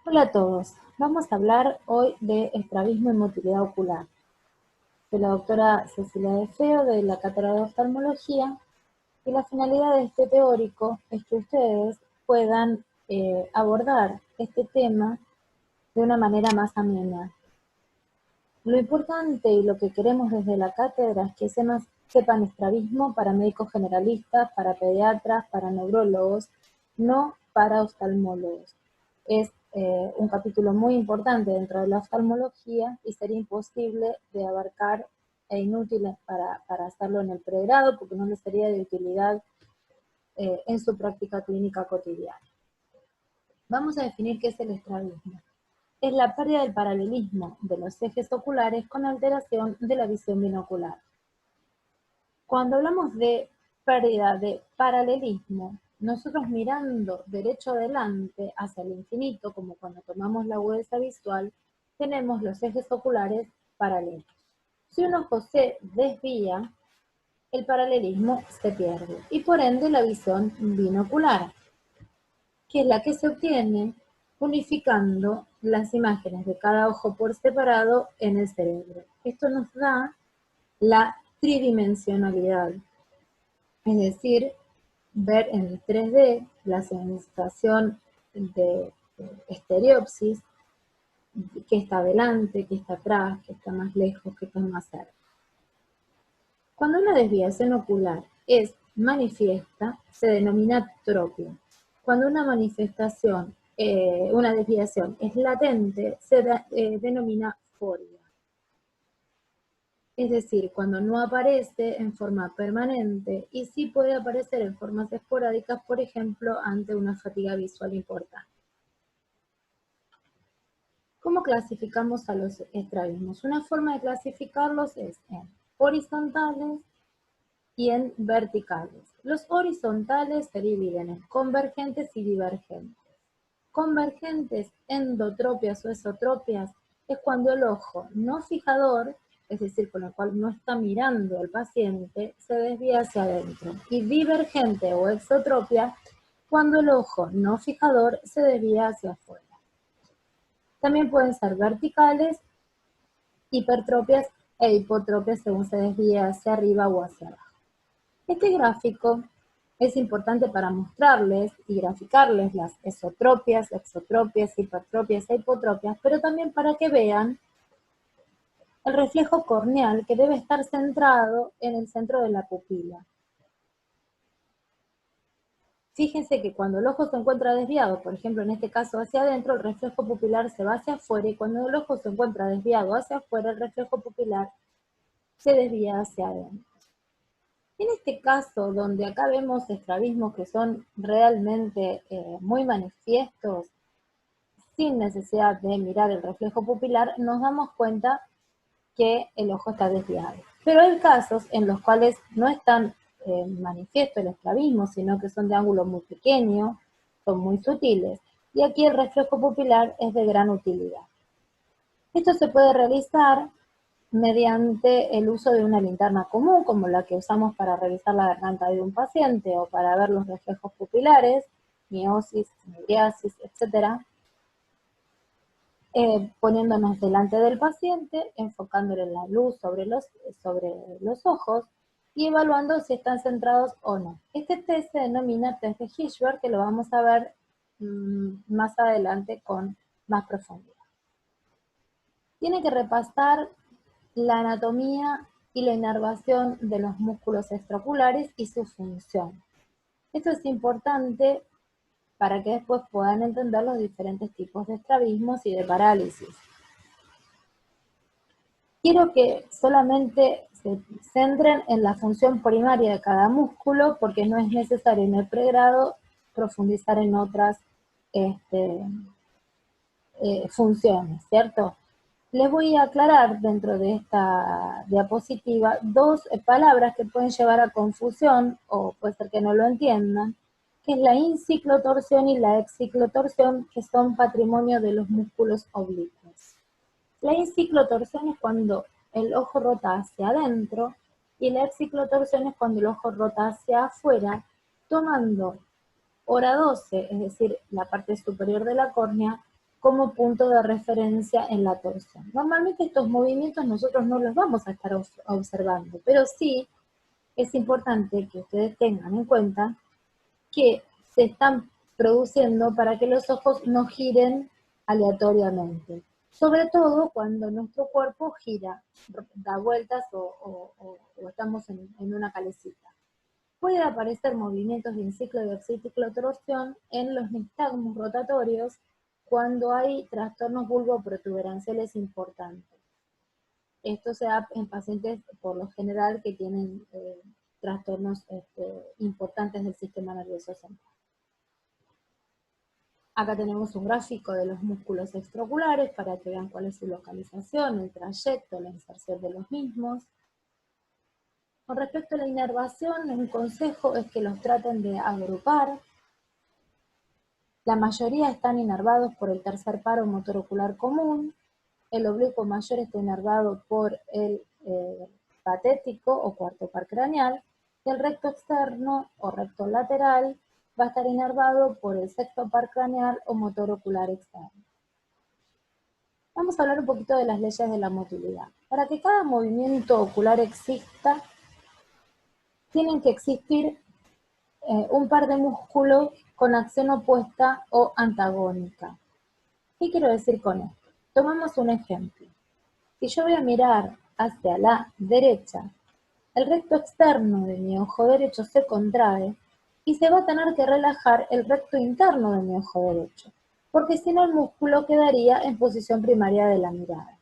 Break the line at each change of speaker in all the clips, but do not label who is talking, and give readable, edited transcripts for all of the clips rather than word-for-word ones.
Hola a todos, vamos a hablar hoy de estrabismo y motilidad ocular. Soy la doctora Cecilia De Feo de la Cátedra de Oftalmología y la finalidad de este teórico es que ustedes puedan abordar este tema de una manera más amena. Lo importante y lo que queremos desde la cátedra es que sepan estrabismo para médicos generalistas, para pediatras, para neurólogos, no para oftalmólogos. Es un capítulo muy importante dentro de la oftalmología y sería imposible de abarcar e inútil para hacerlo en el pregrado porque no les sería de utilidad en su práctica clínica cotidiana. Vamos a definir qué es el estrabismo. Es la pérdida del paralelismo de los ejes oculares con alteración de la visión binocular. Cuando hablamos de pérdida de paralelismo, nosotros mirando derecho adelante hacia el infinito, como cuando tomamos la agudeza visual, tenemos los ejes oculares paralelos. Si un ojo se desvía, el paralelismo se pierde y por ende la visión binocular, que es la que se obtiene unificando las imágenes de cada ojo por separado en el cerebro. Esto nos da la tridimensionalidad, es decir, ver en 3D la sensación de estereopsis, que está adelante, que está atrás, que está más lejos, que está más cerca. Cuando una desviación ocular es manifiesta, se denomina tropia. Cuando una desviación es latente, se denomina foria. Es decir, cuando no aparece en forma permanente y sí puede aparecer en formas esporádicas, por ejemplo, ante una fatiga visual importante. ¿Cómo clasificamos a los estrabismos? Una forma de clasificarlos es en horizontales y en verticales. Los horizontales se dividen en convergentes y divergentes. Convergentes, endotropias o esotropias, es cuando el ojo no fijador, es decir, con el cual no está mirando al paciente, se desvía hacia adentro. Y divergente o exotropia, cuando el ojo no fijador se desvía hacia afuera. También pueden ser verticales, hipertropias e hipotropias según se desvía hacia arriba o hacia abajo. Este gráfico es importante para mostrarles y graficarles las esotropias, exotropias, hipertropias e hipotropias, pero también para que vean el reflejo corneal que debe estar centrado en el centro de la pupila. Fíjense que cuando el ojo se encuentra desviado, por ejemplo en este caso hacia adentro, el reflejo pupilar se va hacia afuera, y cuando el ojo se encuentra desviado hacia afuera, el reflejo pupilar se desvía hacia adentro. En este caso, donde acá vemos estrabismos que son realmente muy manifiestos, sin necesidad de mirar el reflejo pupilar, nos damos cuenta que el ojo está desviado. Pero hay casos en los cuales no es tan manifiesto el estrabismo, sino que son de ángulo muy pequeño, son muy sutiles, y aquí el reflejo pupilar es de gran utilidad. Esto se puede realizar mediante el uso de una linterna común, como la que usamos para revisar la garganta de un paciente o para ver los reflejos pupilares, miosis, miriasis, etc. Poniéndonos delante del paciente, enfocándole la luz sobre los ojos y evaluando si están centrados o no. Este test se denomina test de Hirschberg, que lo vamos a ver más adelante con más profundidad. Tiene que repasar la anatomía y la inervación de los músculos extraoculares y su función. Esto es importante para que después puedan entender los diferentes tipos de estrabismos y de parálisis. Quiero que solamente se centren en la función primaria de cada músculo, porque no es necesario en el pregrado profundizar en otras funciones, ¿cierto? Les voy a aclarar dentro de esta diapositiva dos palabras que pueden llevar a confusión, o puede ser que no lo entiendan, que es la inciclotorsión y la exciclotorsión, que son patrimonio de los músculos oblicuos. La inciclotorsión es cuando el ojo rota hacia adentro y la exciclotorsión es cuando el ojo rota hacia afuera, tomando hora 12, es decir, la parte superior de la córnea, como punto de referencia en la torsión. Normalmente estos movimientos nosotros no los vamos a estar observando, pero sí es importante que ustedes tengan en cuenta que se están produciendo para que los ojos no giren aleatoriamente. Sobre todo cuando nuestro cuerpo gira, da vueltas o estamos en una calecita. Puede aparecer movimientos de ciclo de oxiciclotorsión en los nistagmos rotatorios cuando hay trastornos bulboprotuberanciales importantes. Esto se da en pacientes por lo general que tienen trastornos importantes del sistema nervioso central. Acá tenemos un gráfico de los músculos extraoculares para que vean cuál es su localización, el trayecto, la inserción de los mismos. Con respecto a la inervación, un consejo es que los traten de agrupar. La mayoría están inervados por el tercer paro motor ocular común. El oblicuo mayor está inervado por el patético o cuarto par craneal. Y el recto externo o recto lateral va a estar inervado por el sexto par craneal o motor ocular externo. Vamos a hablar un poquito de las leyes de la motilidad. Para que cada movimiento ocular exista, tienen que existir un par de músculos con acción opuesta o antagónica. ¿Qué quiero decir con esto? Tomamos un ejemplo. Si yo voy a mirar hacia la derecha, el recto externo de mi ojo derecho se contrae y se va a tener que relajar el recto interno de mi ojo derecho, porque si no el músculo quedaría en posición primaria de la mirada.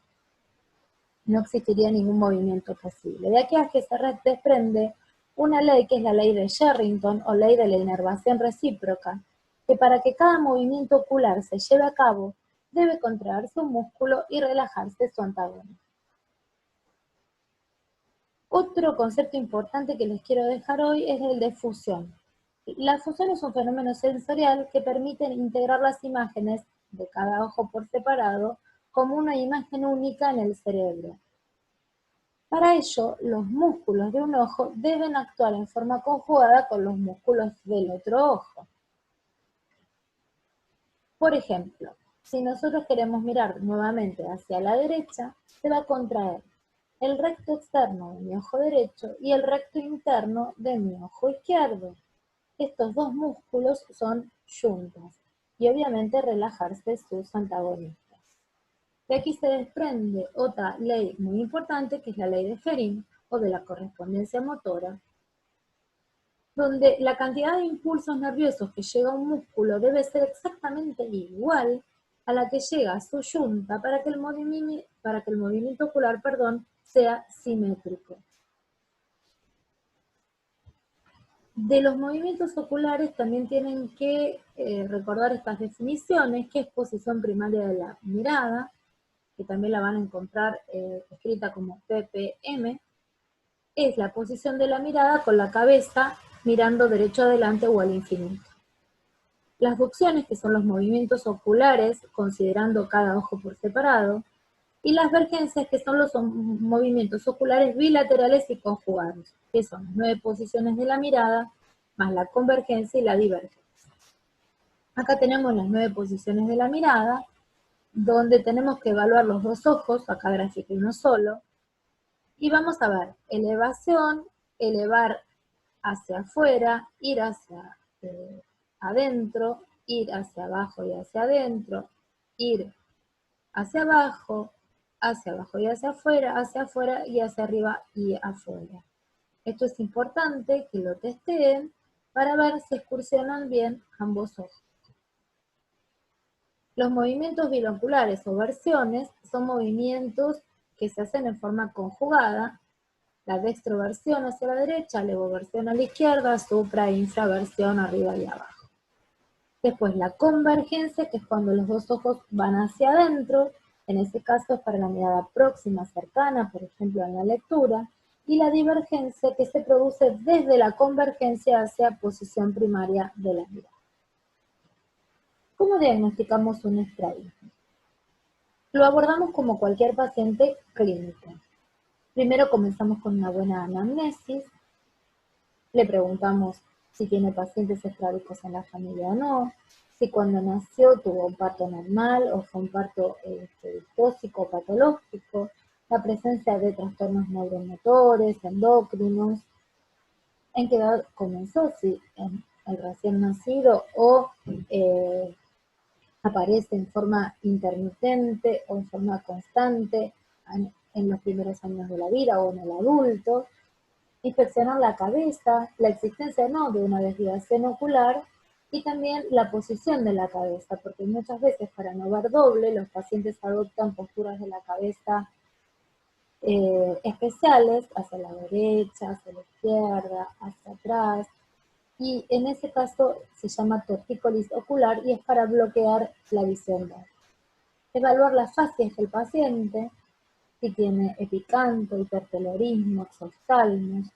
No existiría ningún movimiento posible. De aquí a que se desprende una ley que es la ley de Sherrington o ley de la inervación recíproca, que para que cada movimiento ocular se lleve a cabo, debe contraerse un músculo y relajarse su antagónico. Otro concepto importante que les quiero dejar hoy es el de fusión. La fusión es un fenómeno sensorial que permite integrar las imágenes de cada ojo por separado como una imagen única en el cerebro. Para ello, los músculos de un ojo deben actuar en forma conjugada con los músculos del otro ojo. Por ejemplo, si nosotros queremos mirar nuevamente hacia la derecha, se va a contraer el recto externo de mi ojo derecho y el recto interno de mi ojo izquierdo. Estos dos músculos son yuntas y obviamente relajarse sus antagonistas. De aquí se desprende otra ley muy importante que es la ley de Ferin o de la correspondencia motora, donde la cantidad de impulsos nerviosos que llega a un músculo debe ser exactamente igual a la que llega a su yunta para que el movimiento ocular, sea simétrico. De los movimientos oculares también tienen que recordar estas definiciones, que es posición primaria de la mirada, que también la van a encontrar escrita como PPM, es la posición de la mirada con la cabeza mirando derecho adelante o al infinito. Las ducciones, que son los movimientos oculares, considerando cada ojo por separado, y las vergencias, que son los movimientos oculares bilaterales y conjugados, que son las 9 posiciones de la mirada, más la convergencia y la divergencia. Acá tenemos las 9 posiciones de la mirada, donde tenemos que evaluar los dos ojos, acá grafiqué uno solo, y vamos a ver elevación, elevar hacia afuera, ir hacia adentro, ir hacia abajo y hacia adentro, ir hacia abajo y hacia afuera y hacia arriba y afuera. Esto es importante que lo testeen para ver si excursionan bien ambos ojos. Los movimientos binoculares o versiones son movimientos que se hacen en forma conjugada, la dextroversión hacia la derecha, levoversión a la izquierda, supra e infraversión arriba y abajo. Después la convergencia, que es cuando los dos ojos van hacia adentro, en ese caso es para la mirada próxima, cercana, por ejemplo en la lectura, y la divergencia, que se produce desde la convergencia hacia posición primaria de la mirada. ¿Cómo diagnosticamos un estrabismo? Lo abordamos como cualquier paciente clínico. Primero comenzamos con una buena anamnesis, le preguntamos si tiene pacientes estrábicos en la familia o no, si cuando nació tuvo un parto normal o fue un parto distóxico o patológico, la presencia de trastornos neuromotores, endocrinos, en qué edad comenzó, si en el recién nacido o aparece en forma intermitente o en forma constante en los primeros años de la vida o en el adulto. Inspeccionar la cabeza, la existencia no de una desviación ocular y también la posición de la cabeza, porque muchas veces para no ver doble los pacientes adoptan posturas de la cabeza especiales, hacia la derecha, hacia la izquierda, hacia atrás, y en ese caso se llama tortícolis ocular y es para bloquear la visión doble. Evaluar las facies del paciente, si tiene epicanto, hipertelorismo, exoftalmos,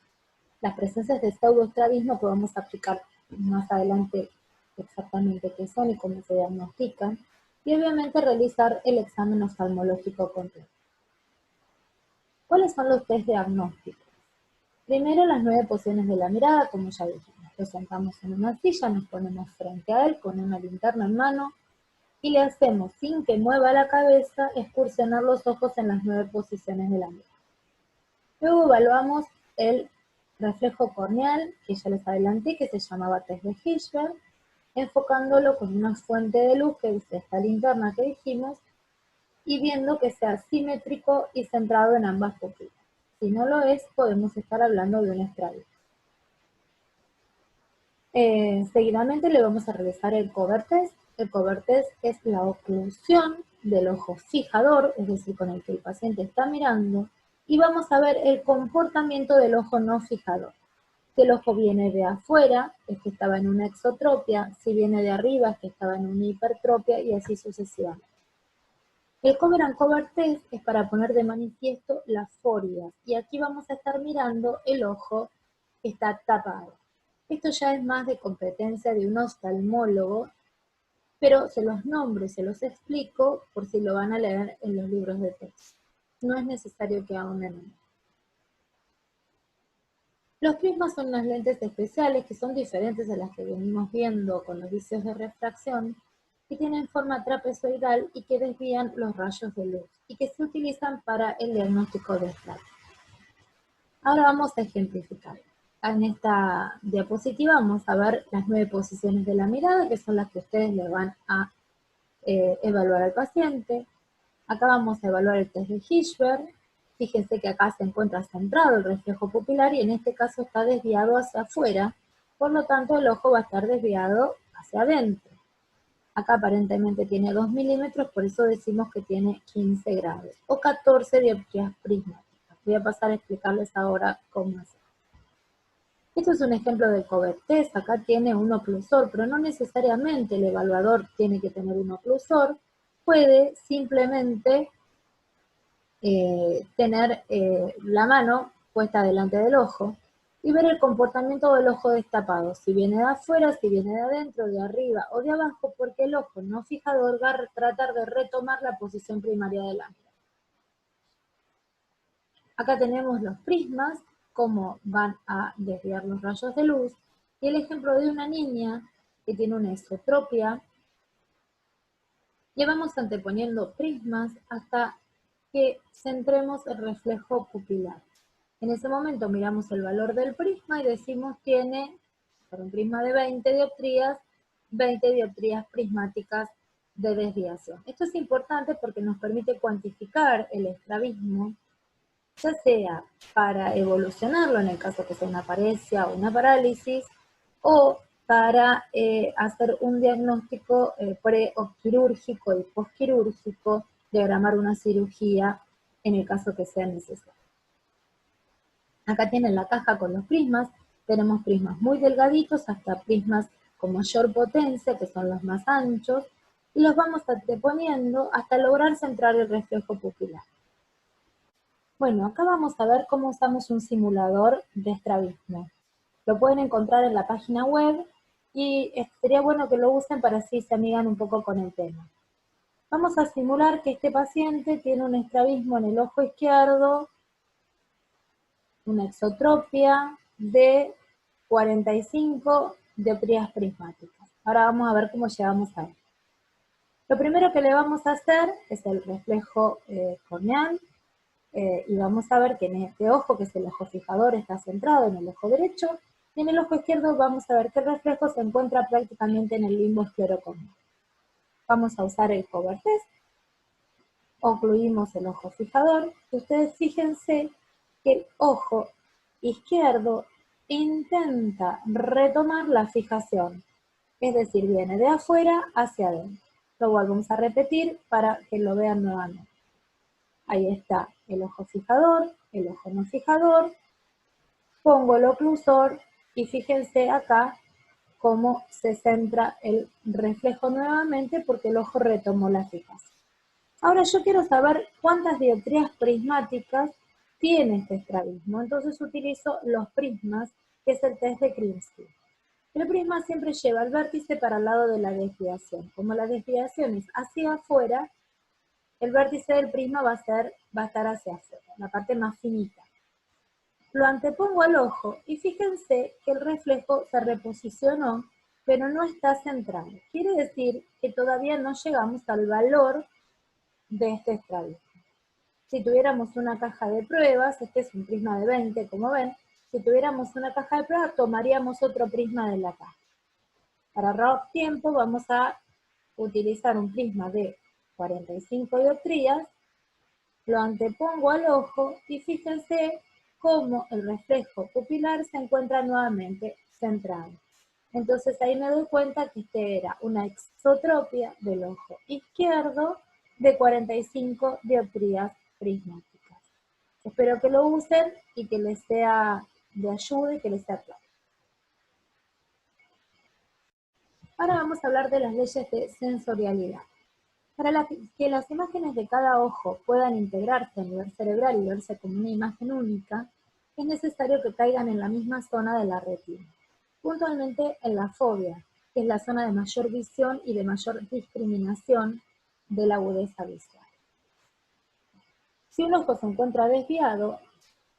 las presencias de pseudoestrabismo que vamos a aplicar más adelante exactamente qué son y cómo se diagnostican, y obviamente realizar el examen oftalmológico completo. ¿Cuáles son los test diagnósticos? Primero, las 9 posiciones de la mirada, como ya dijimos. Lo sentamos en una silla, nos ponemos frente a él con una linterna en mano y le hacemos, sin que mueva la cabeza, excursionar los ojos en las 9 posiciones de la mirada. Luego evaluamos el reflejo corneal, que ya les adelanté, que se llamaba test de Hirschberg, enfocándolo con una fuente de luz, que es esta linterna que dijimos, y viendo que sea simétrico y centrado en ambas pupilas. Si no lo es, podemos estar hablando de un estrabismo. Seguidamente le vamos a realizar el cover test. El cover test es la oclusión del ojo fijador, es decir, con el que el paciente está mirando, y vamos a ver el comportamiento del ojo no fijador. Si el ojo viene de afuera, es que estaba en una exotropia, si viene de arriba, es que estaba en una hipertropia, y así sucesivamente. El cover and cover test es para poner de manifiesto las forias, y aquí vamos a estar mirando el ojo que está tapado. Esto ya es más de competencia de un oftalmólogo, pero se los nombro y se los explico por si lo van a leer en los libros de texto. No es necesario que ahonden en él. Los prismas son unas lentes especiales que son diferentes a las que venimos viendo con los vicios de refracción, que tienen forma trapezoidal y que desvían los rayos de luz y que se utilizan para el diagnóstico de estrabismo. Ahora vamos a ejemplificar. En esta diapositiva vamos a ver las 9 posiciones de la mirada, que son las que ustedes le van a evaluar al paciente. Acá vamos a evaluar el test de Hirschberg. Fíjense que acá se encuentra centrado el reflejo pupilar y en este caso está desviado hacia afuera, por lo tanto el ojo va a estar desviado hacia adentro. Acá aparentemente tiene 2 milímetros, por eso decimos que tiene 15 grados, o 14 dioptrías prismáticas. Voy a pasar a explicarles ahora cómo hacer. Esto es un ejemplo del cover test. Acá tiene un oclusor, pero no necesariamente el evaluador tiene que tener un oclusor. Puede simplemente tener la mano puesta delante del ojo y ver el comportamiento del ojo destapado, si viene de afuera, si viene de adentro, de arriba o de abajo, porque el ojo no fijador va a tratar de retomar la posición primaria de la mirada. Acá tenemos los prismas, cómo van a desviar los rayos de luz, y el ejemplo de una niña que tiene una esotropia. Le vamos anteponiendo prismas hasta que centremos el reflejo pupilar. En ese momento miramos el valor del prisma y decimos tiene, para un prisma de 20 dioptrías prismáticas de desviación. Esto es importante porque nos permite cuantificar el estrabismo, ya sea para evolucionarlo en el caso que sea una paresia o una parálisis, o para hacer un diagnóstico pre-quirúrgico y postquirúrgico, diagramar una cirugía en el caso que sea necesario. Acá tienen la caja con los prismas, tenemos prismas muy delgaditos hasta prismas con mayor potencia, que son los más anchos, y los vamos anteponiendo hasta lograr centrar el reflejo pupilar. Bueno, acá vamos a ver cómo usamos un simulador de estrabismo. Lo pueden encontrar en la página web y sería bueno que lo usen para así se amigan un poco con el tema. Vamos a simular que este paciente tiene un estrabismo en el ojo izquierdo, una exotropia de 45 dioptrías prismáticas. Ahora vamos a ver cómo llegamos a él. Lo primero que le vamos a hacer es el reflejo corneal, y vamos a ver que en este ojo, que es el ojo fijador, está centrado en el ojo derecho, y en el ojo izquierdo vamos a ver que el reflejo se encuentra prácticamente en el limbo esclerocorneal. Vamos a usar el cover test, ocluimos el ojo fijador, y ustedes fíjense que el ojo izquierdo intenta retomar la fijación, es decir, viene de afuera hacia adentro. Lo volvemos a repetir para que lo vean nuevamente. Ahí está el ojo fijador, el ojo no fijador, pongo el oclusor y fíjense acá cómo se centra el reflejo nuevamente porque el ojo retomó la fijación. Ahora yo quiero saber cuántas dioptrías prismáticas tiene este estrabismo, entonces utilizo los prismas, que es el test de Krinsky. El prisma siempre lleva el vértice para el lado de la desviación. Como la desviación es hacia afuera, el vértice del prisma va a estar hacia afuera, la parte más finita. Lo antepongo al ojo y fíjense que el reflejo se reposicionó, pero no está centrado. Quiere decir que todavía no llegamos al valor de este estrabismo. Si tuviéramos una caja de pruebas, este es un prisma de 20, como ven, si tuviéramos una caja de pruebas, tomaríamos otro prisma de la caja. Para ahorrar tiempo vamos a utilizar un prisma de 45 dioptrías, lo antepongo al ojo y fíjense cómo el reflejo pupilar se encuentra nuevamente centrado. Entonces ahí me doy cuenta que este era una exotropia del ojo izquierdo de 45 dioptrías prismáticas. Espero que lo usen y que les sea de ayuda y que les sea claro. Ahora vamos a hablar de las leyes de sensorialidad. Para que las imágenes de cada ojo puedan integrarse a nivel cerebral y verse como una imagen única, es necesario que caigan en la misma zona de la retina, puntualmente en la fóvea, que es la zona de mayor visión y de mayor discriminación de la agudeza visual. Si un ojo se encuentra desviado,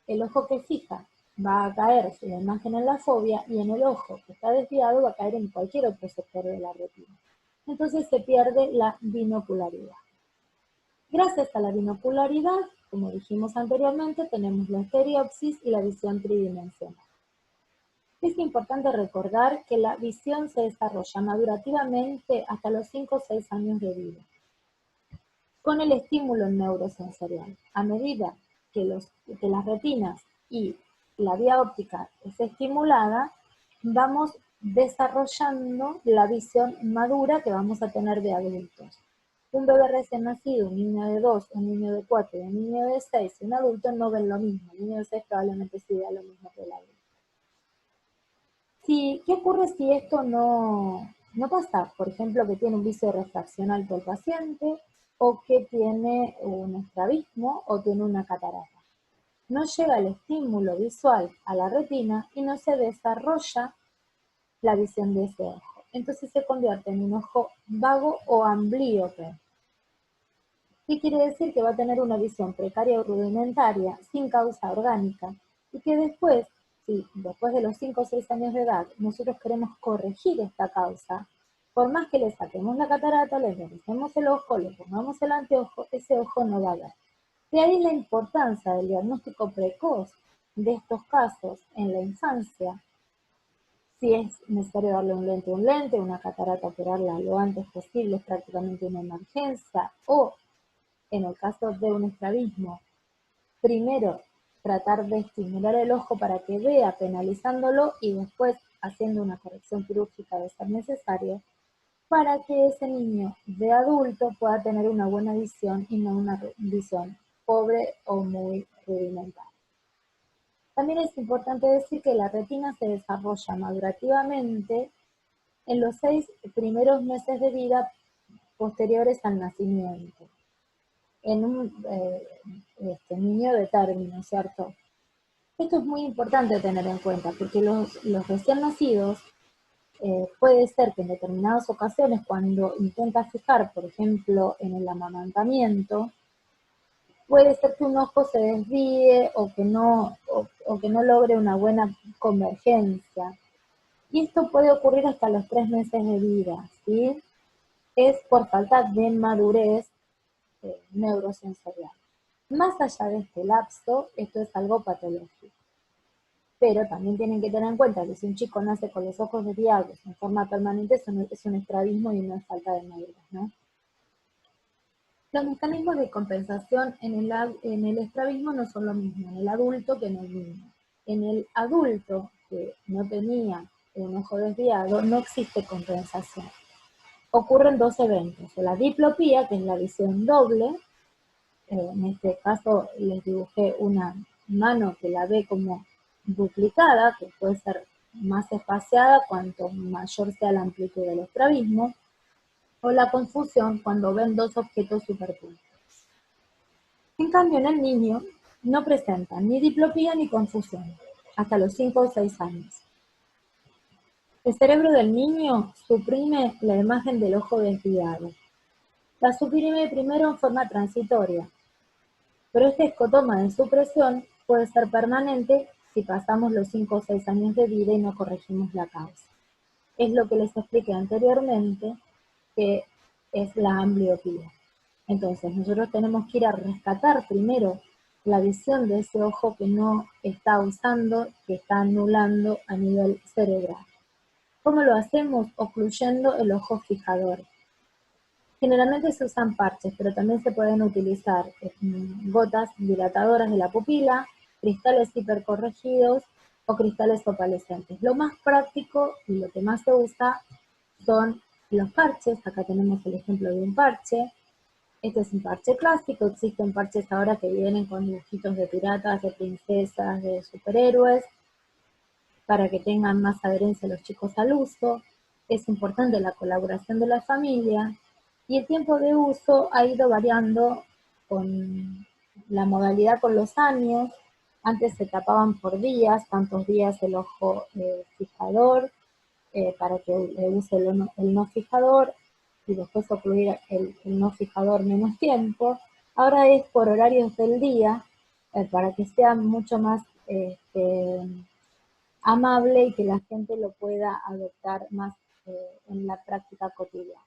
el ojo que fija va a caer la imagen en la fóvea y en el ojo que está desviado va a caer en cualquier otro sector de la retina. Entonces se pierde la binocularidad. Gracias a la binocularidad, como dijimos anteriormente, tenemos la estereopsis y la visión tridimensional. Es importante recordar que la visión se desarrolla madurativamente hasta los 5 o 6 años de vida, con el estímulo neurosensorial. A medida que las retinas y la vía óptica es estimulada, vamos desarrollando la visión madura que vamos a tener de adultos. Un bebé recién nacido, un niño de 2, un niño de 4 y un niño de 6, y un adulto no ven lo mismo. El niño de 6 probablemente sí vea lo mismo que el adulto. ¿Qué ocurre si esto no pasa? Por ejemplo, que tiene un vicio de refracción alto el paciente, o que tiene un estrabismo, o tiene una catarata. No llega el estímulo visual a la retina y no se desarrolla la visión de ese ojo. Entonces se convierte en un ojo vago o amblíope. ¿Qué quiere decir? Que va a tener una visión precaria o rudimentaria, sin causa orgánica, y que después, si después de los 5 o 6 años de edad nosotros queremos corregir esta causa, por más que le saquemos la catarata, le revisemos el ojo, le pongamos el anteojo, ese ojo no va a ver. De ahí la importancia del diagnóstico precoz de estos casos en la infancia. Si es necesario darle un lente, una catarata, operarla lo antes posible, es prácticamente una emergencia, o en el caso de un estrabismo, primero tratar de estimular el ojo para que vea, penalizándolo, y después haciendo una corrección quirúrgica de ser necesario, para que ese niño de adulto pueda tener una buena visión y no una visión pobre o muy rudimentaria. También es importante decir que la retina se desarrolla madurativamente en los 6 primeros meses de vida posteriores al nacimiento, en un niño de término, ¿cierto? Esto es muy importante tener en cuenta, porque los recién nacidos, puede ser que en determinadas ocasiones, cuando intenta fijar, por ejemplo, en el amamantamiento, puede ser que un ojo se desvíe o que no logre una buena convergencia. Y esto puede ocurrir hasta los 3 meses de vida, ¿sí? Es por falta de madurez neurosensorial. Más allá de este lapso, esto es algo patológico. Pero también tienen que tener en cuenta que si un chico nace con los ojos desviados en forma permanente, eso no, es un estrabismo y no es falta de madurez, ¿no? Los mecanismos de compensación en el estrabismo no son lo mismo en el adulto que en el niño. En el adulto que no tenía un ojo desviado, no existe compensación. Ocurren dos eventos, la diplopía, que es la visión doble, en este caso les dibujé una mano que la ve como duplicada, que puede ser más espaciada cuanto mayor sea la amplitud del estrabismo, o la confusión cuando ven dos objetos superpuestos. En cambio, en el niño no presenta ni diplopía ni confusión, hasta los 5 o 6 años. El cerebro del niño suprime la imagen del ojo desviado. La suprime primero en forma transitoria, pero este escotoma de supresión puede ser permanente si pasamos los 5 o 6 años de vida y no corregimos la causa. Es lo que les expliqué anteriormente, que es la ambliopía. Entonces, nosotros tenemos que ir a rescatar primero la visión de ese ojo que no está usando, que está anulando a nivel cerebral. ¿Cómo lo hacemos? Ocluyendo el ojo fijador. Generalmente se usan parches, pero también se pueden utilizar gotas dilatadoras de la pupila, cristales hipercorregidos o cristales opalescentes. Lo más práctico y lo que más se usa son los parches. Acá tenemos el ejemplo de un parche. Este es un parche clásico, existen parches ahora que vienen con dibujitos de piratas, de princesas, de superhéroes, para que tengan más adherencia los chicos al uso. Es importante la colaboración de la familia y el tiempo de uso ha ido variando con la modalidad con los años. Antes se tapaban por días, tantos días el ojo fijador, para que use el no fijador y después ocluir el no fijador menos tiempo. Ahora es por horarios del día, para que sea mucho más amable y que la gente lo pueda adoptar más en la práctica cotidiana.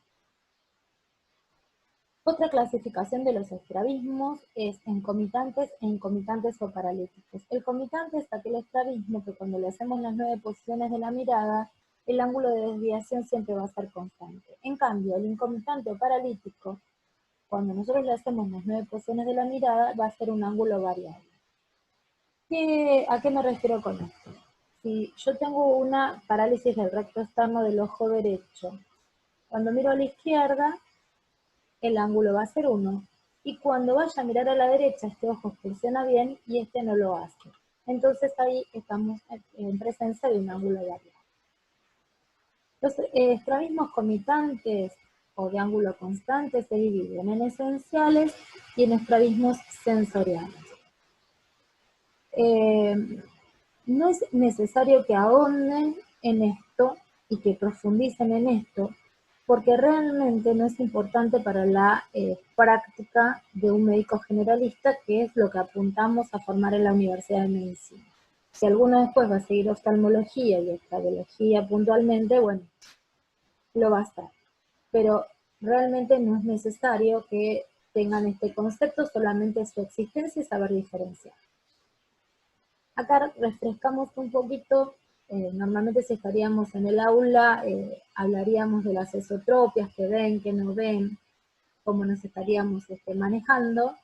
Otra clasificación de los estrabismos es en comitantes e incomitantes o paralíticos. El comitante es aquel estrabismo que cuando le hacemos las 9 posiciones de la mirada, el ángulo de desviación siempre va a ser constante. En cambio, el incomitante o paralítico, cuando nosotros le hacemos las 9 posiciones de la mirada, va a ser un ángulo variable. ¿A qué me refiero con esto? Si yo tengo una parálisis del recto externo del ojo derecho, cuando miro a la izquierda, el ángulo va a ser 1. Y cuando vaya a mirar a la derecha, este ojo funciona bien y este no lo hace. Entonces ahí estamos en presencia de un ángulo variable. Los estrabismos comitantes o de ángulo constante se dividen en esenciales y en estrabismos sensoriales. No es necesario que ahonden en esto y que profundicen en esto, porque realmente no es importante para la práctica de un médico generalista, que es lo que apuntamos a formar en la Universidad de Medicina. Si alguno después va a seguir oftalmología y oftalmología puntualmente, bueno, lo va a hacer. Pero realmente no es necesario que tengan este concepto, solamente su existencia y saber diferenciar. Acá refrescamos un poquito, normalmente si estaríamos en el aula, hablaríamos de las esotropias, que ven, que no ven, cómo nos estaríamos manejando,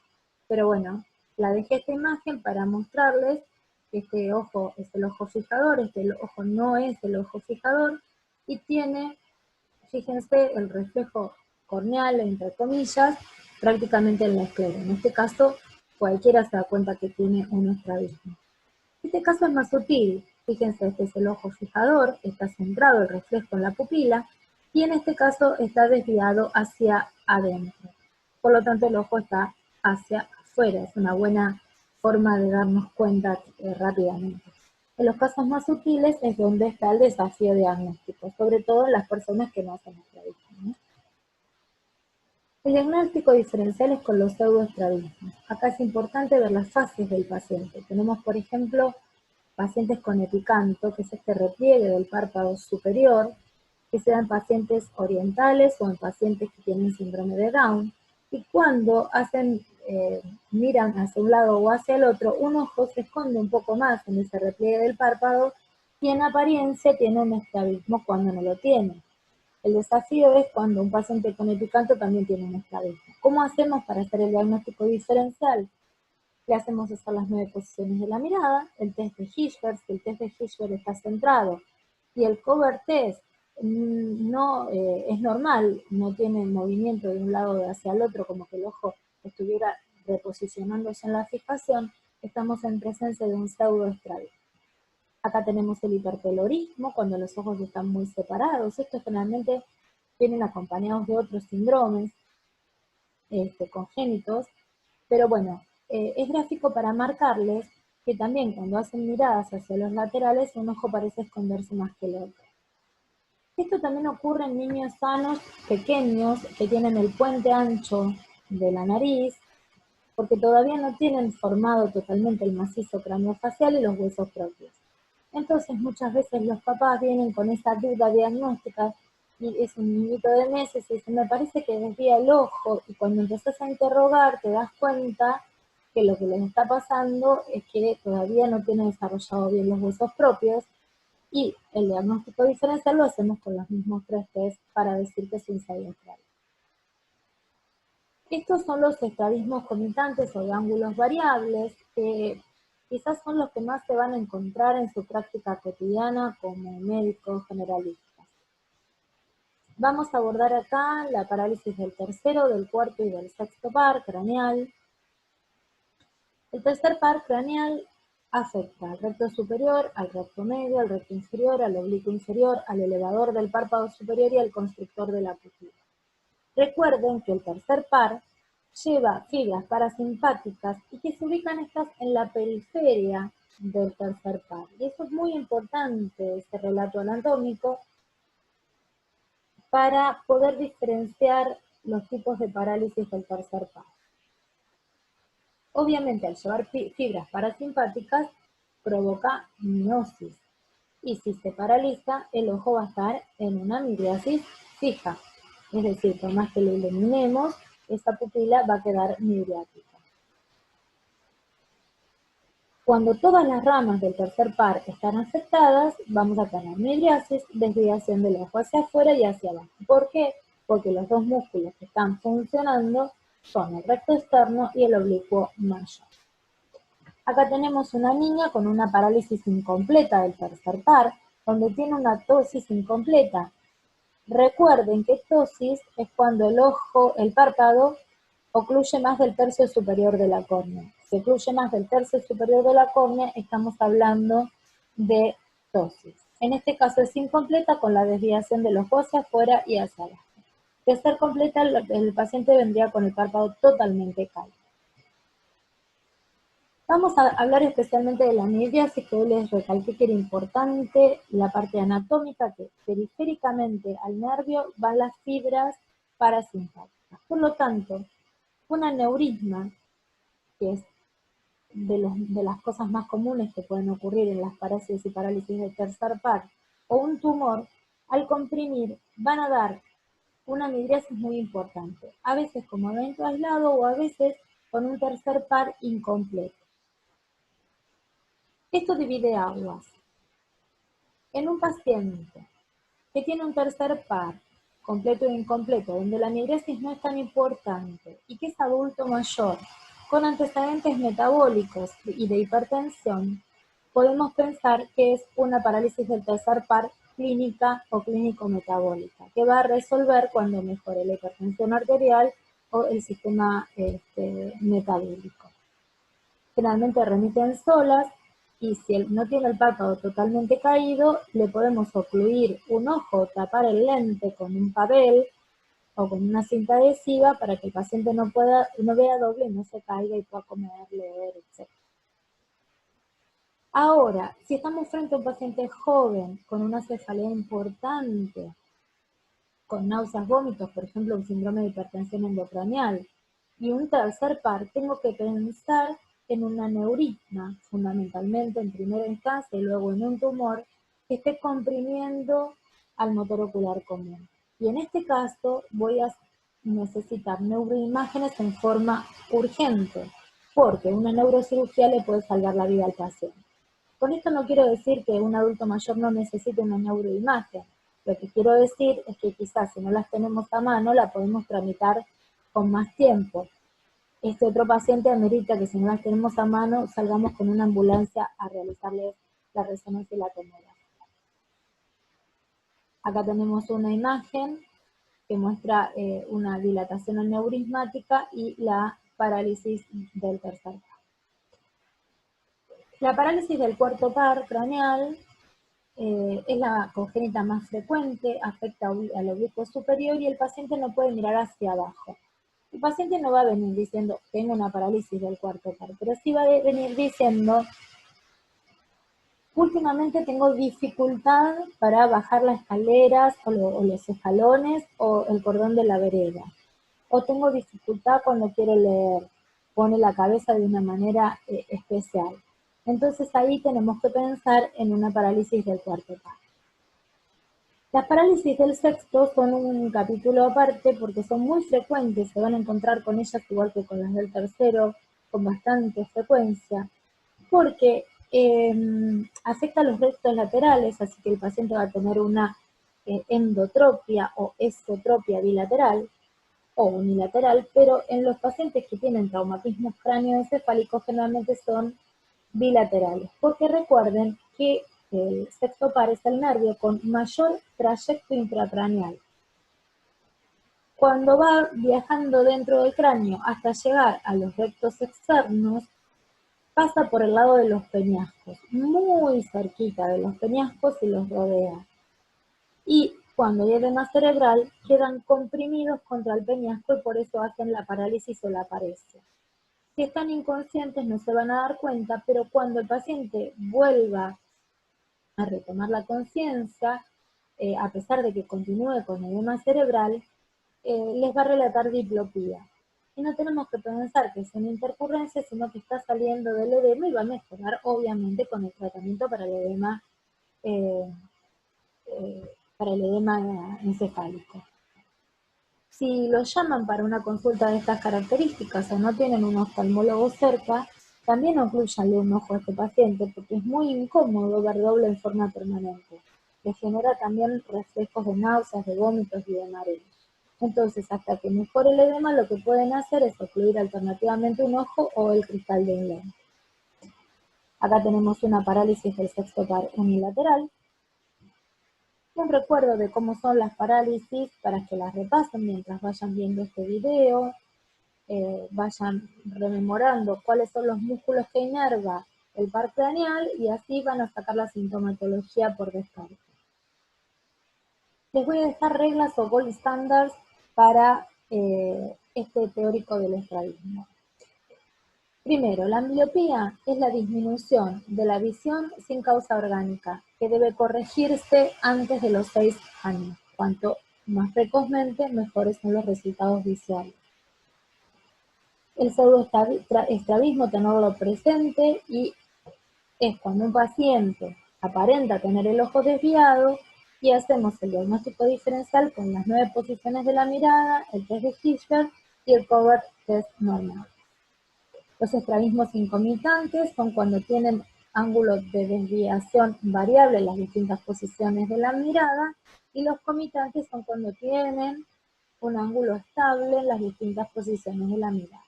pero bueno, la dejé esta imagen para mostrarles que este ojo es el ojo fijador, este ojo no es el ojo fijador, y tiene, fíjense, el reflejo corneal, entre comillas, prácticamente en la esclera. En este caso, cualquiera se da cuenta que tiene un estrabismo. Este caso es más sutil. Fíjense, este es el ojo fijador, está centrado el reflejo en la pupila, y en este caso está desviado hacia adentro. Por lo tanto, el ojo está hacia afuera. Es una buena forma de darnos cuenta rápidamente. En los casos más sutiles es donde está el desafío diagnóstico, sobre todo en las personas que no hacen estrabismo, ¿no? El diagnóstico diferencial es con los pseudoestrabismos. Acá es importante ver las fases del paciente. Tenemos, por ejemplo, pacientes con epicanto, que es este repliegue del párpado superior, que se da en pacientes orientales o en pacientes que tienen síndrome de Down, y cuando miran hacia un lado o hacia el otro, un ojo se esconde un poco más en ese repliegue del párpado y en apariencia tiene un estrabismo cuando no lo tiene. El desafío es cuando un paciente con epicanto también tiene un estrabismo. ¿Cómo hacemos para hacer el diagnóstico diferencial? Le hacemos hacer las 9 posiciones de la mirada, el test de Hirschberg, si el test de Hirschberg está centrado, y el cover test no es normal, no tiene movimiento de un lado hacia el otro, como que el ojo estuviera reposicionándose en la fijación, estamos en presencia de un pseudoestrabismo. Acá tenemos el hipertelorismo, cuando los ojos están muy separados. Estos generalmente vienen acompañados de otros síndromes congénitos, pero bueno, es gráfico para marcarles que también cuando hacen miradas hacia los laterales, un ojo parece esconderse más que el otro. Esto también ocurre en niños sanos, pequeños, que tienen el puente ancho de la nariz, porque todavía no tienen formado totalmente el macizo craneofacial y los huesos propios. Entonces muchas veces los papás vienen con esa duda diagnóstica y es un niñito de meses y dicen, me parece que desvía el ojo, y cuando empezás a interrogar te das cuenta que lo que les está pasando es que todavía no tienen desarrollado bien los huesos propios, y el diagnóstico diferencial lo hacemos con los mismos 3 test para decir que es un pseudoestrabismo. Estos son los estrabismos comitantes o de ángulos variables, que quizás son los que más se van a encontrar en su práctica cotidiana como médicos generalistas. Vamos a abordar acá la parálisis del tercero, del cuarto y del sexto par craneal. El tercer par craneal afecta al recto superior, al recto medio, al recto inferior, al oblicuo inferior, al elevador del párpado superior y al constrictor de la pupila. Recuerden que el tercer par lleva fibras parasimpáticas y que se ubican estas en la periferia del tercer par. Y eso es muy importante, este relato anatómico, para poder diferenciar los tipos de parálisis del tercer par. Obviamente, al llevar fibras parasimpáticas, provoca miosis. Y si se paraliza, el ojo va a estar en una midriasis fija. Es decir, por más que lo iluminemos, esa pupila va a quedar midriática. Cuando todas las ramas del tercer par están afectadas, vamos a tener midriasis, desviación del ojo hacia afuera y hacia abajo. ¿Por qué? Porque los dos músculos que están funcionando son el recto externo y el oblicuo mayor. Acá tenemos una niña con una parálisis incompleta del tercer par, donde tiene una ptosis incompleta. Recuerden que ptosis es cuando el ojo, el párpado, ocluye más del tercio superior de la córnea. Si ocluye más del tercio superior de la córnea, estamos hablando de ptosis. En este caso es incompleta con la desviación del ojo hacia afuera y hacia abajo. De ser completa, el paciente vendría con el párpado totalmente caído. Vamos a hablar especialmente de la midriasis, que hoy les recalqué que era importante la parte anatómica, que periféricamente al nervio van las fibras parasimpáticas. Por lo tanto, un aneurisma, que es de las cosas más comunes que pueden ocurrir en las parálisis y parálisis del tercer par, o un tumor, al comprimir van a dar una midriasis muy importante, a veces como evento aislado o a veces con un tercer par incompleto. Esto divide aguas. En un paciente que tiene un tercer par, completo e incompleto, donde la midriasis no es tan importante y que es adulto mayor, con antecedentes metabólicos y de hipertensión, podemos pensar que es una parálisis del tercer par clínica o clínico-metabólica, que va a resolver cuando mejore la hipertensión arterial o el sistema metabólico. Generalmente remiten solas, y si no tiene el párpado totalmente caído, le podemos ocluir un ojo, tapar el lente con un papel o con una cinta adhesiva para que el paciente no vea doble y no se caiga y pueda comer, leer, etc. Ahora, si estamos frente a un paciente joven con una cefalea importante, con náuseas, vómitos, por ejemplo, un síndrome de hipertensión endocranial, y un tercer par, tengo que pensar en un aneurisma, fundamentalmente en primera instancia y luego en un tumor, que esté comprimiendo al motor ocular común. Y en este caso voy a necesitar neuroimágenes en forma urgente, porque una neurocirugía le puede salvar la vida al paciente. Con esto no quiero decir que un adulto mayor no necesite una neuroimagen. Lo que quiero decir es que quizás si no las tenemos a mano, la podemos tramitar con más tiempo. Este otro paciente amerita que si no las tenemos a mano, salgamos con una ambulancia a realizarles la resonancia y la tomografía. Acá tenemos una imagen que muestra una dilatación aneurismática y la parálisis del tercer par. La parálisis del cuarto par craneal es la congénita más frecuente, afecta al oblicuo superior y el paciente no puede mirar hacia abajo. El paciente no va a venir diciendo, tengo una parálisis del cuarto par, pero sí va a venir diciendo, últimamente tengo dificultad para bajar las escaleras o los escalones o el cordón de la vereda. O tengo dificultad cuando quiero leer, pone la cabeza de una manera especial. Entonces ahí tenemos que pensar en una parálisis del cuarto par. Las parálisis del sexto son un capítulo aparte porque son muy frecuentes, se van a encontrar con ellas igual que con las del tercero, con bastante frecuencia, porque afecta a los rectos laterales, así que el paciente va a tener una endotropia o esotropia bilateral o unilateral, pero en los pacientes que tienen traumatismos cráneoencefálicos generalmente son bilaterales, porque recuerden que el sexto par es el nervio con mayor trayecto intracraneal. Cuando va viajando dentro del cráneo hasta llegar a los rectos externos, pasa por el lado de los peñascos, muy cerquita de los peñascos y los rodea. Y cuando hay edema cerebral, quedan comprimidos contra el peñasco y por eso hacen la parálisis o la paresia. Si están inconscientes no se van a dar cuenta, pero cuando el paciente vuelva a retomar la conciencia, a pesar de que continúe con edema cerebral, les va a relatar diplopía. Y no tenemos que pensar que es una intercurrencia, sino que está saliendo del edema y va a mejorar, obviamente, con el tratamiento para el edema encefálico. Si lo llaman para una consulta de estas características o no tienen un oftalmólogo cerca, también oclúyanle un ojo a este paciente porque es muy incómodo ver doble en forma permanente. Le genera también reflejos de náuseas, de vómitos y de mareos. Entonces, hasta que mejore el edema, lo que pueden hacer es ocluir alternativamente un ojo o el cristal de un lente. Acá tenemos una parálisis del sexto par unilateral. Un recuerdo de cómo son las parálisis para que las repasen mientras vayan viendo este video, vayan rememorando cuáles son los músculos que inerva el par craneal y así van a sacar la sintomatología por descarte. Les voy a dejar reglas o gold standards para este teórico del estrabismo. Primero, la ambliopía es la disminución de la visión sin causa orgánica, que debe corregirse antes de los 6 años. Cuanto más precozmente, mejores son los resultados visuales. El pseudoestrabismo, tenerlo presente, y es cuando un paciente aparenta tener el ojo desviado y hacemos el diagnóstico diferencial con las 9 posiciones de la mirada, el test de Hirschberg y el cover test normal. Los estrabismos incomitantes son cuando tienen ángulos de desviación variable en las distintas posiciones de la mirada, y los comitantes son cuando tienen un ángulo estable en las distintas posiciones de la mirada.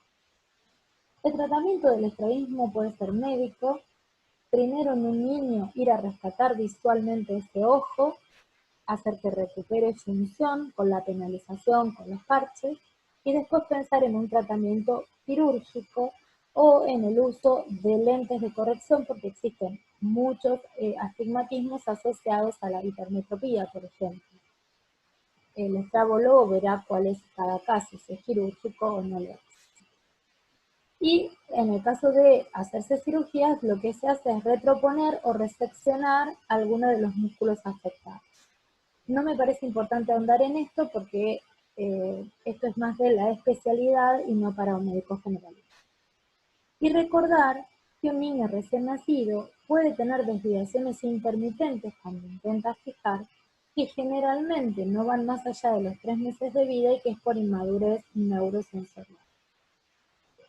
El tratamiento del estrabismo puede ser médico. Primero, en un niño, ir a rescatar visualmente ese ojo, hacer que recupere función con la penalización, con los parches, y después pensar en un tratamiento quirúrgico o en el uso de lentes de corrección, porque existen muchos astigmatismos asociados a la hipermetropía, por ejemplo. El estrabólogo verá cuál es cada caso, si es quirúrgico o no lo es. Y en el caso de hacerse cirugías, lo que se hace es retroponer o reseccionar alguno de los músculos afectados. No me parece importante ahondar en esto porque esto es más de la especialidad y no para un médico generalista. Y recordar que un niño recién nacido puede tener desviaciones intermitentes cuando intenta fijar, que generalmente no van más allá de los 3 meses de vida y que es por inmadurez neurosensorial.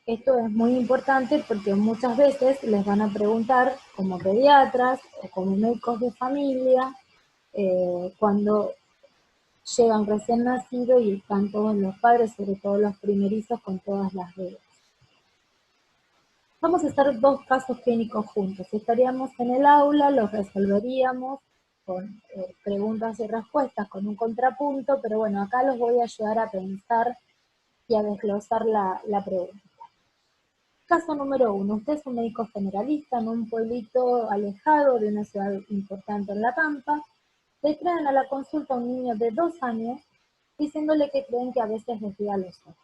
Esto es muy importante porque muchas veces les van a preguntar como pediatras o como médicos de familia cuando llegan recién nacidos y están todos los padres, sobre todo los primerizos, con todas las dudas. Vamos a hacer 2 casos clínicos juntos. Si estaríamos en el aula, los resolveríamos con preguntas y respuestas, con un contrapunto, pero bueno, acá los voy a ayudar a pensar y a desglosar la pregunta. Caso número 1. Usted es un médico generalista en un pueblito alejado de una ciudad importante en La Pampa. Le traen a la consulta a un niño de 2 años diciéndole que creen que a veces desvía los ojos.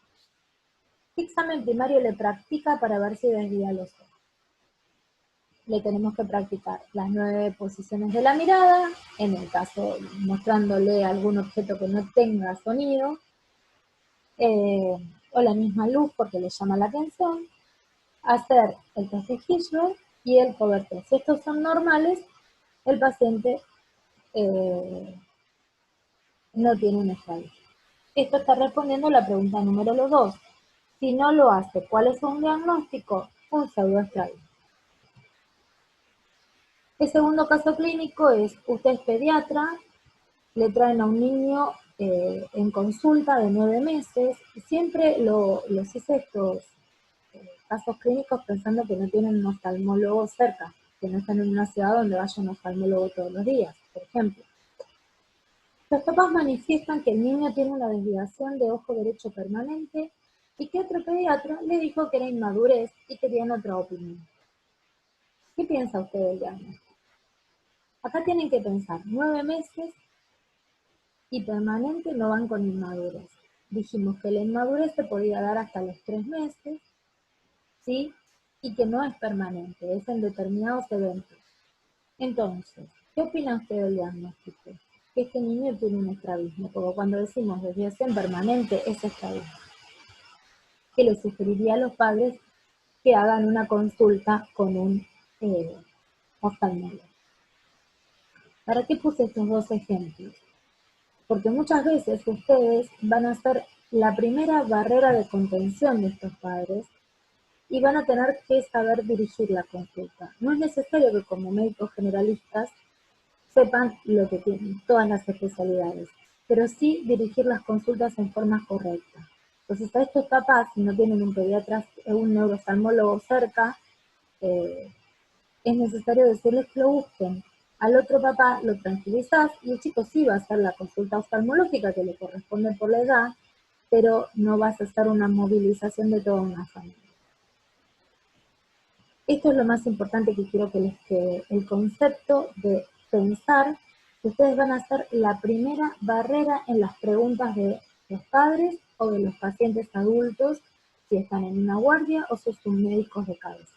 ¿Qué examen primario le practica para ver si desvía los ojos? Le tenemos que practicar las 9 posiciones de la mirada, en el caso mostrándole algún objeto que no tenga sonido, o la misma luz porque le llama la atención, hacer el test de Hirschberg y el cover test. Si estos son normales, el paciente no tiene un estrabismo. Esto está respondiendo a la pregunta número 2. Si no lo hace, ¿cuál es un diagnóstico? Un pseudoestrabismo. El segundo caso clínico es, usted es pediatra, le traen a un niño en consulta de 9 meses, y siempre los hice estos casos clínicos pensando que no tienen un oftalmólogo cerca, que no están en una ciudad donde vaya un oftalmólogo todos los días, por ejemplo. Los papás manifiestan que el niño tiene una desviación de ojo derecho permanente y que otro pediatra le dijo que era inmadurez y querían otra opinión. ¿Qué piensa usted del diagnóstico? Acá tienen que pensar, 9 meses y permanente no van con inmadurez. Dijimos que la inmadurez se podía dar hasta los 3 meses, ¿sí? Y que no es permanente, es en determinados eventos. Entonces, ¿qué opina usted del diagnóstico? Que este niño tiene un estrabismo, porque cuando decimos desviación permanente es estrabismo. ¿Qué le sugeriría a los padres? Que hagan una consulta con un oftalmólogo. ¿Para qué puse estos 2 ejemplos? Porque muchas veces ustedes van a ser la primera barrera de contención de estos padres y van a tener que saber dirigir la consulta. No es necesario que como médicos generalistas sepan lo que tienen, todas las especialidades, pero sí dirigir las consultas en forma correcta. Entonces a estos papás, si no tienen un pediatra, un neurooftalmólogo cerca, es necesario decirles que lo busquen. Al otro papá lo tranquilizás y el chico sí va a hacer la consulta oftalmológica que le corresponde por la edad, pero no vas a hacer una movilización de toda una familia. Esto es lo más importante que quiero que les quede, el concepto de pensar que ustedes van a ser la primera barrera en las preguntas de los padres o de los pacientes adultos, si están en una guardia o si son médicos de cabeza.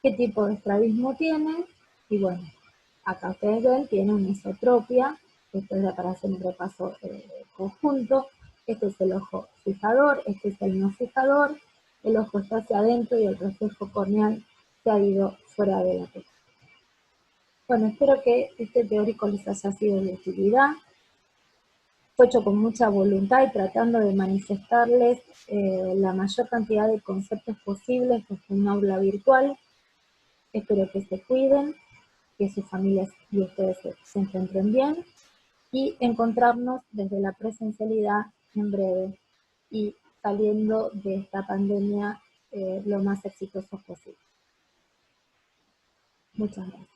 ¿Qué tipo de estrabismo tiene? Y bueno, acá ustedes ven, tiene una isotropia, esto es para hacer un repaso conjunto, este es el ojo fijador, este es el no fijador, el ojo está hacia adentro y el reflejo corneal se ha ido fuera de la tela. Bueno, espero que este teórico les haya sido de utilidad. Fue hecho con mucha voluntad y tratando de manifestarles la mayor cantidad de conceptos posibles desde un aula virtual. Espero que se cuiden, que sus familias y ustedes se encuentren bien y encontrarnos desde la presencialidad en breve y saliendo de esta pandemia lo más exitosos posible. Muchas gracias.